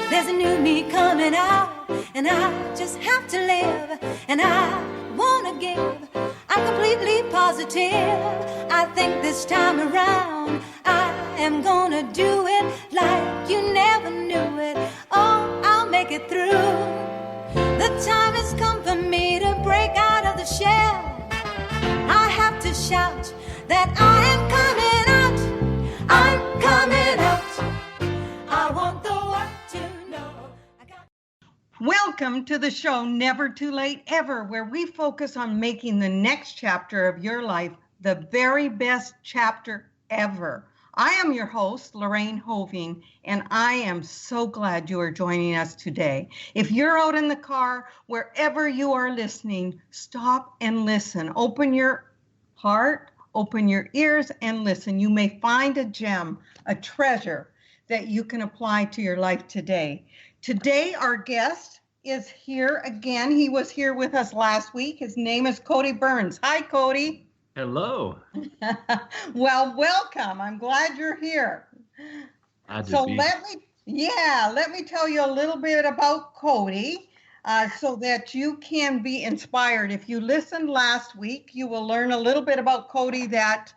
There's a new me coming out, and I just have to live, and I wanna give. I'm completely positive. I think this time around I am gonna do it like you never knew it. Oh, I'll make it through. The time has come for me to break out of the shell. I have to shout that I am coming out. I'm coming out. I want the world to know. Welcome to the show, Never Too Late Ever, where we focus on making the next chapter of your life the very best chapter ever. I am your host, Lorraine Hoving, and I am so glad you are joining us today. If you're out in the car, wherever you are listening, stop and listen. Open your heart, open your ears, and listen. You may find a gem, a treasure that you can apply to your life today. Today, our guest is here again. He was here with us last week. His name is Cody Byrns. Hi, Cody. Hello. Well, welcome. I'm glad you're here. Let me tell you a little bit about Cody so that you can be inspired. If you listened last week, you will learn a little bit about Cody, that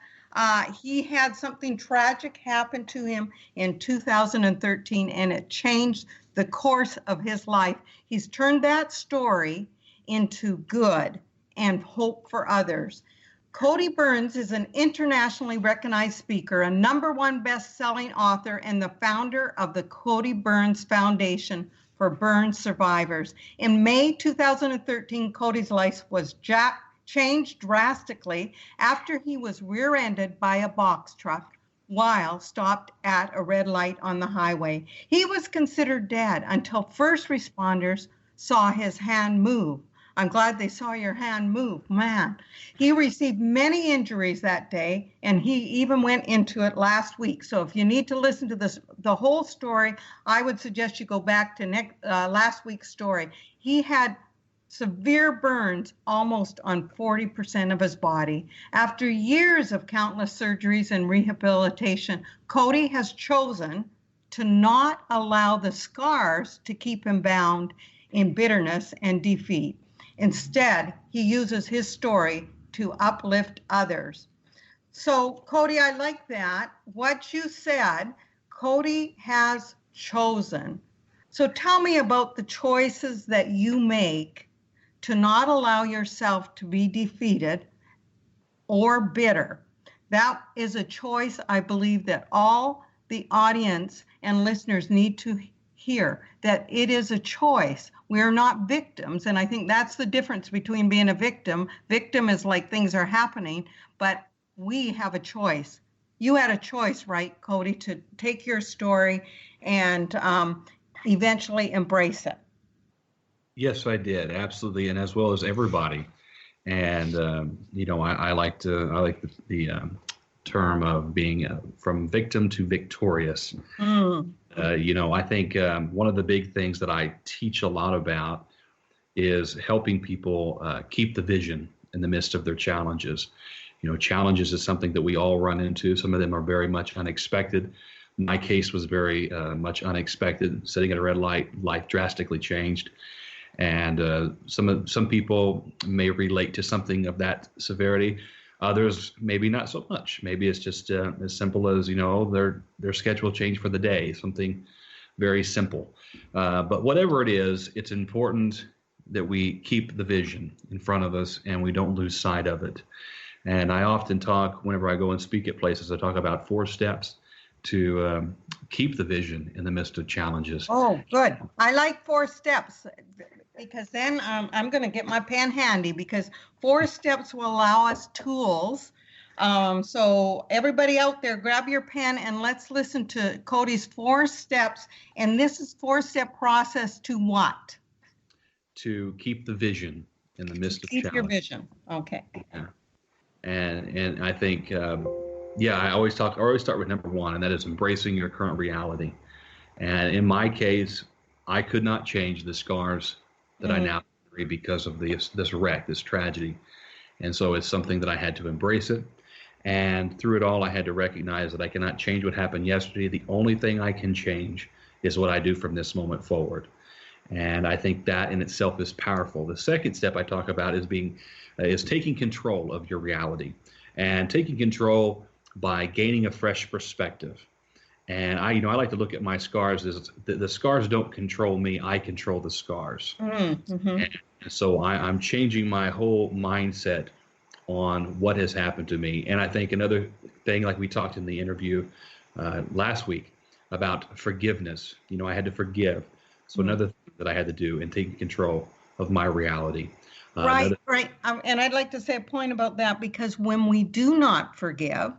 he had something tragic happen to him in 2013, and it changed the course of his life. He's turned that story into good and hope for others. Cody Byrns is an internationally recognized speaker, a #1 best-selling author, and the founder of the Cody Byrns Foundation for burn survivors. In May 2013, Cody's life was changed drastically after he was rear-ended by a box truck while stopped at a red light on the highway. He was considered dead until first responders saw his hand move. I'm glad they saw your hand move, man. He received many injuries that day, and he even went into it last week. So if you need to listen to the whole story, I would suggest you go back to last week's story. He had severe burns almost on 40% of his body. After years of countless surgeries and rehabilitation, Cody has chosen to not allow the scars to keep him bound in bitterness and defeat. Instead, he uses his story to uplift others. So, Cody, I like that. What you said, Cody has chosen. So tell me about the choices that you make to not allow yourself to be defeated or bitter. That is a choice I believe that all the audience and listeners need to hear, that it is a choice. We are not victims, and I think that's the difference between being a victim. Victim is like things are happening, but we have a choice. You had a choice, right, Cody, to take your story and eventually embrace it. Yes, I did, absolutely, and as well as everybody. And I like the term of being from victim to victorious. I think one of the big things that I teach a lot about is helping people keep the vision in the midst of their challenges. Challenges is something that we all run into. Some of them are very much unexpected. My case was very much unexpected. Sitting at a red light, life drastically changed. And some people may relate to something of that severity. Others, maybe not so much. Maybe it's just as simple as, their schedule changed for the day, something very simple. But whatever it is, it's important that we keep the vision in front of us and we don't lose sight of it. And I often talk, whenever I go and speak at places, I talk about 4 steps to keep the vision in the midst of challenges. Oh, good. I like 4 steps. Because then I'm going to get my pen handy, because 4 steps will allow us tools. So everybody out there, grab your pen and let's listen to Cody's 4 steps. And this is 4-step process to what? To keep the vision in the midst of challenge. Keep your vision. Okay. Yeah. And I think, I always start with number 1, and that is embracing your current reality. And in my case, I could not change the scars that I now carry because of this wreck, this tragedy. And so it's something that I had to embrace it. And through it all, I had to recognize that I cannot change what happened yesterday. The only thing I can change is what I do from this moment forward. And I think that in itself is powerful. The second step I talk about is taking control of your reality, and taking control by gaining a fresh perspective. And I like to look at my scars as the scars don't control me. I control the scars. Mm-hmm. And so I'm changing my whole mindset on what has happened to me. And I think another thing, like we talked in the interview last week about forgiveness, I had to forgive. So another thing that I had to do in taking control of my reality. Right. And I'd like to say a point about that, because when we do not forgive,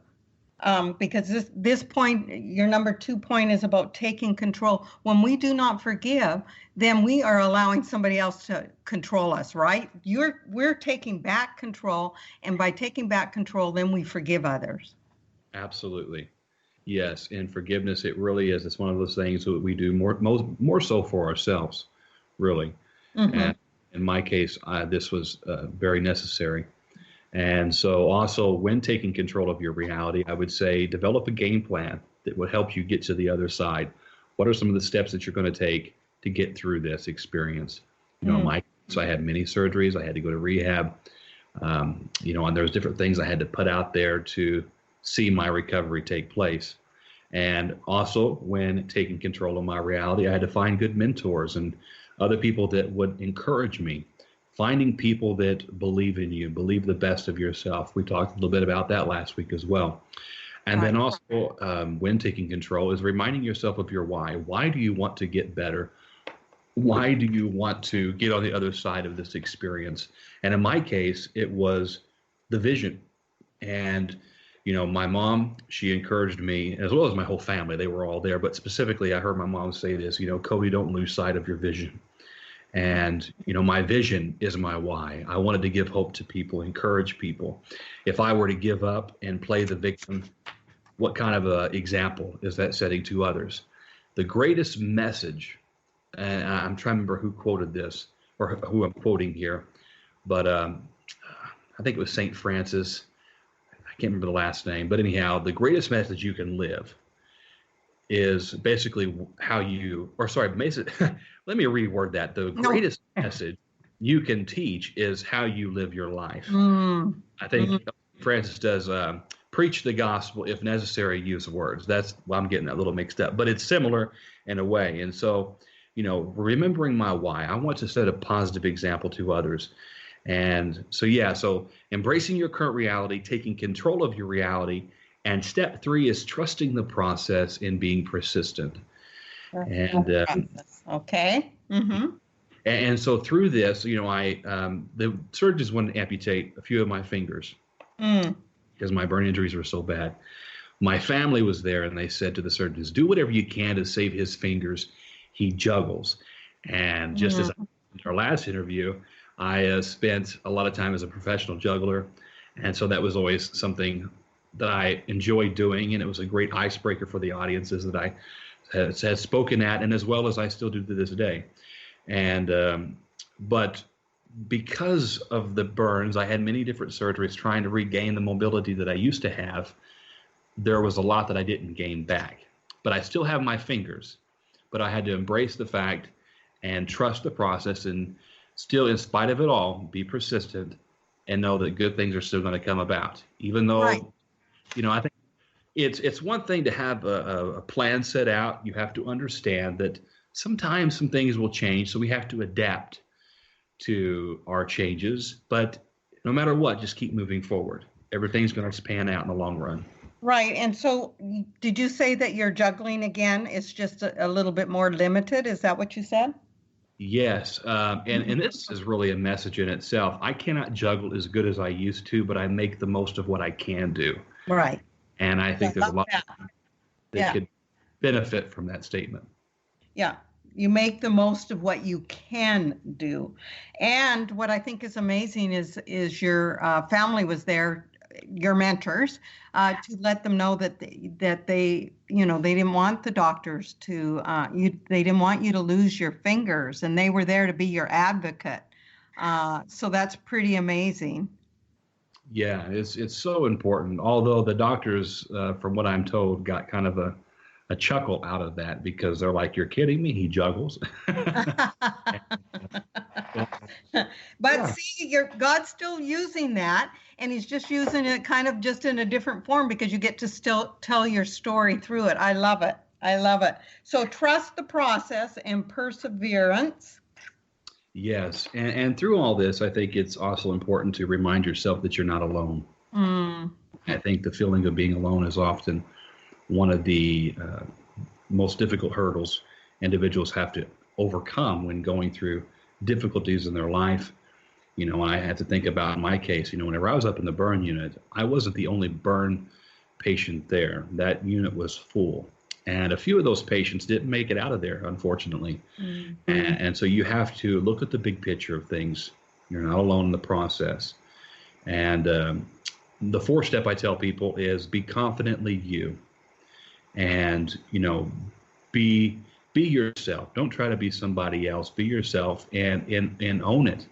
because this point, your number 2 point is about taking control. When we do not forgive, then we are allowing somebody else to control us, right? We're taking back control, and by taking back control, then we forgive others. Absolutely. Yes, and forgiveness, it really is. It's one of those things that we do more so for ourselves, really. Mm-hmm. And in my case, this was very necessary. And so also, when taking control of your reality, I would say develop a game plan that would help you get to the other side. What are some of the steps that you're going to take to get through this experience? In my case, I had many surgeries. I had to go to rehab. And there's different things I had to put out there to see my recovery take place. And also, when taking control of my reality, I had to find good mentors and other people that would encourage me. Finding people that believe in you, believe the best of yourself. We talked a little bit about that last week as well. And then also, when taking control, is reminding yourself of your why. Why do you want to get better? Why do you want to get on the other side of this experience? And in my case, it was the vision. And, my mom, she encouraged me, as well as my whole family. They were all there. But specifically, I heard my mom say this, Cody, don't lose sight of your vision. And, my vision is my why. I wanted to give hope to people, encourage people. If I were to give up and play the victim, what kind of an example is that setting to others? The greatest message, and I'm trying to remember who quoted this or who I'm quoting here, but I think it was St. Francis. I can't remember the last name, but anyhow, the greatest message you can live is basically let me reword that. The greatest message you can teach is how you live your life. I think Francis does preach the gospel, if necessary, use words. That's why I'm getting that little mixed up, but it's similar in a way. And so, remembering my why, I want to set a positive example to others. And so embracing your current reality, taking control of your reality. And step 3 is trusting the process and being persistent. And okay. Mm-hmm. And so through this, the surgeons wanted to amputate a few of my fingers because my burn injuries were so bad. My family was there, and they said to the surgeons, "Do whatever you can to save his fingers. He juggles." And just as in our last interview, I spent a lot of time as a professional juggler, and so that was always something that I enjoyed doing, and it was a great icebreaker for the audiences that I had spoken at, and as well as I still do to this day. And but because of the burns, I had many different surgeries trying to regain the mobility that I used to have. There was a lot that I didn't gain back, but I still have my fingers. But I had to embrace the fact and trust the process, and still, in spite of it all, be persistent and know that good things are still going to come about, even though. Right. I think it's one thing to have a plan set out. You have to understand that sometimes some things will change, so we have to adapt to our changes. But no matter what, just keep moving forward. Everything's going to pan out in the long run. Right. And so did you say that your juggling, again, is just a little bit more limited? Is that what you said? Yes. And this is really a message in itself. I cannot juggle as good as I used to, but I make the most of what I can do. Right. And I think there's a lot that could benefit from that statement. Yeah. You make the most of what you can do. And what I think is amazing is your family was there, your mentors, to let them know that they they didn't want the doctors to they didn't want you to lose your fingers, and they were there to be your advocate. So that's pretty amazing. Yeah, it's so important. Although the doctors, from what I'm told, got kind of a a chuckle out of that because they're like, "You're kidding me? He juggles." But Yeah. see, God's still using that, and he's just using it kind of just in a different form because you get to still tell your story through it. I love it. I love it. So trust the process and perseverance. Yes, and through all this, I think it's also important to remind yourself that you're not alone. I think the feeling of being alone is often one of the most difficult hurdles individuals have to overcome when going through difficulties in their life. I had to think about my case. Whenever I was up in the burn unit, I wasn't the only burn patient there. That unit was full. And a few of those patients didn't make it out of there, unfortunately. And so you have to look at the big picture of things. You're not alone in the process. And the fourth step I tell people is be confidently you. And, be yourself. Don't try to be somebody else. Be yourself and own it,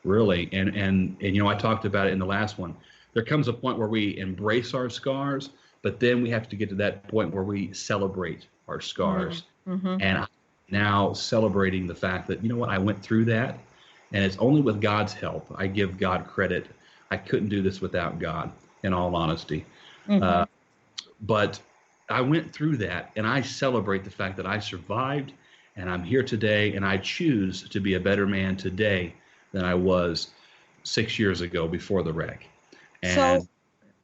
really. And I talked about it in the last one. There comes a point where we embrace our scars, but then we have to get to that point where we celebrate our scars. And I'm now celebrating the fact that, I went through that, and it's only with God's help. I give God credit. I couldn't do this without God, in all honesty. But I went through that, and I celebrate the fact that I survived, and I'm here today, and I choose to be a better man today than I was 6 years ago before the wreck. And so,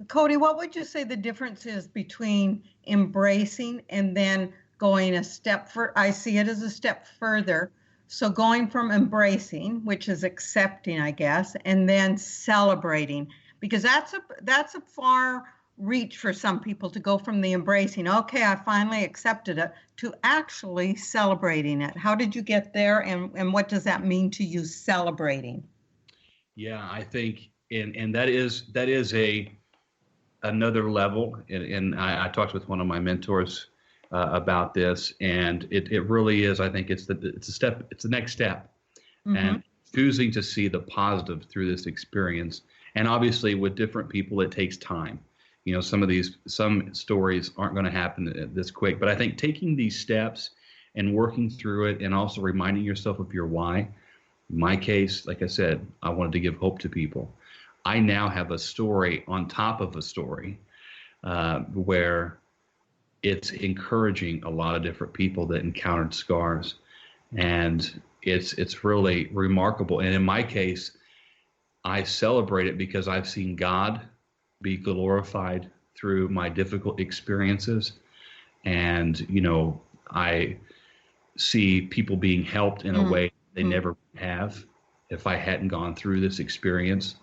Cody, what would you say the difference is between embracing and then going a step further? I see it as a step further. So going from embracing, which is accepting, I guess, and then celebrating, because that's a far reach for some people to go from the embracing, okay, I finally accepted it, to actually celebrating it. How did you get there, and what does that mean to you, celebrating? Yeah, I think, and that is another level. And I talked with one of my mentors about this, and it really is. I think it's a step. It's the next step, and choosing to see the positive through this experience. And obviously, with different people, it takes time. Some stories aren't going to happen this quick, but I think taking these steps and working through it, and also reminding yourself of your why. In my case, like I said, I wanted to give hope to people. I now have a story on top of a story where it's encouraging a lot of different people that encountered scars, and it's really remarkable. And in my case, I celebrate it because I've seen God be glorified through my difficult experiences, and I see people being helped in a way they never have if I hadn't gone through this experience.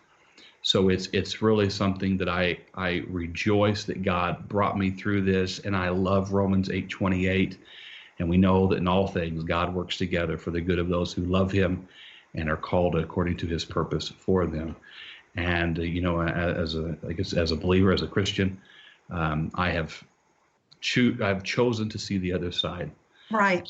So it's really something that I rejoice that God brought me through this, and I love Romans 8:28, and we know that in all things God works together for the good of those who love Him and are called according to His purpose for them. And as a believer, as a Christian, I've chosen to see the other side. Right.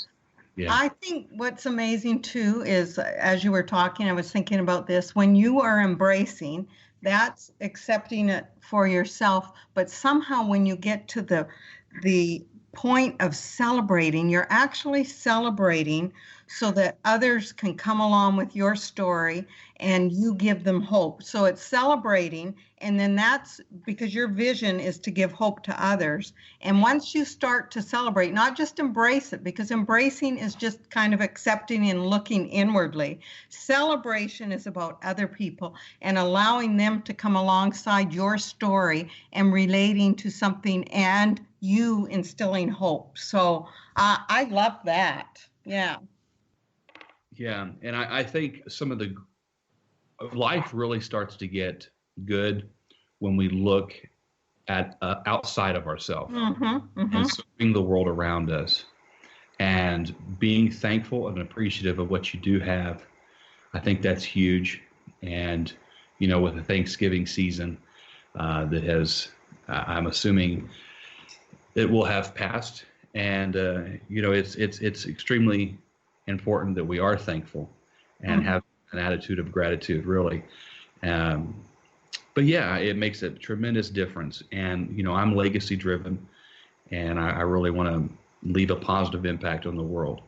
Yeah. I think what's amazing too is, as you were talking, I was thinking about this. When you are embracing, that's accepting it for yourself. But somehow, when you get to the point of celebrating, you're actually celebrating so that others can come along with your story and you give them hope. So it's celebrating, and then that's because your vision is to give hope to others. And once you start to celebrate, not just embrace it, because embracing is just kind of accepting and looking inwardly. Celebration is about other people and allowing them to come alongside your story and relating to something, and you instilling hope. So I love that. Yeah. Yeah. And I think some of the life really starts to get good when we look at outside of ourselves and serving the world around us, and being thankful and appreciative of what you do have. I think that's huge. And, with the Thanksgiving season that has, I'm assuming it will have passed. And, it's extremely important that we are thankful and have an attitude of gratitude, really. But yeah, it makes a tremendous difference. And, I'm legacy driven, and I really want to leave a positive impact on the world.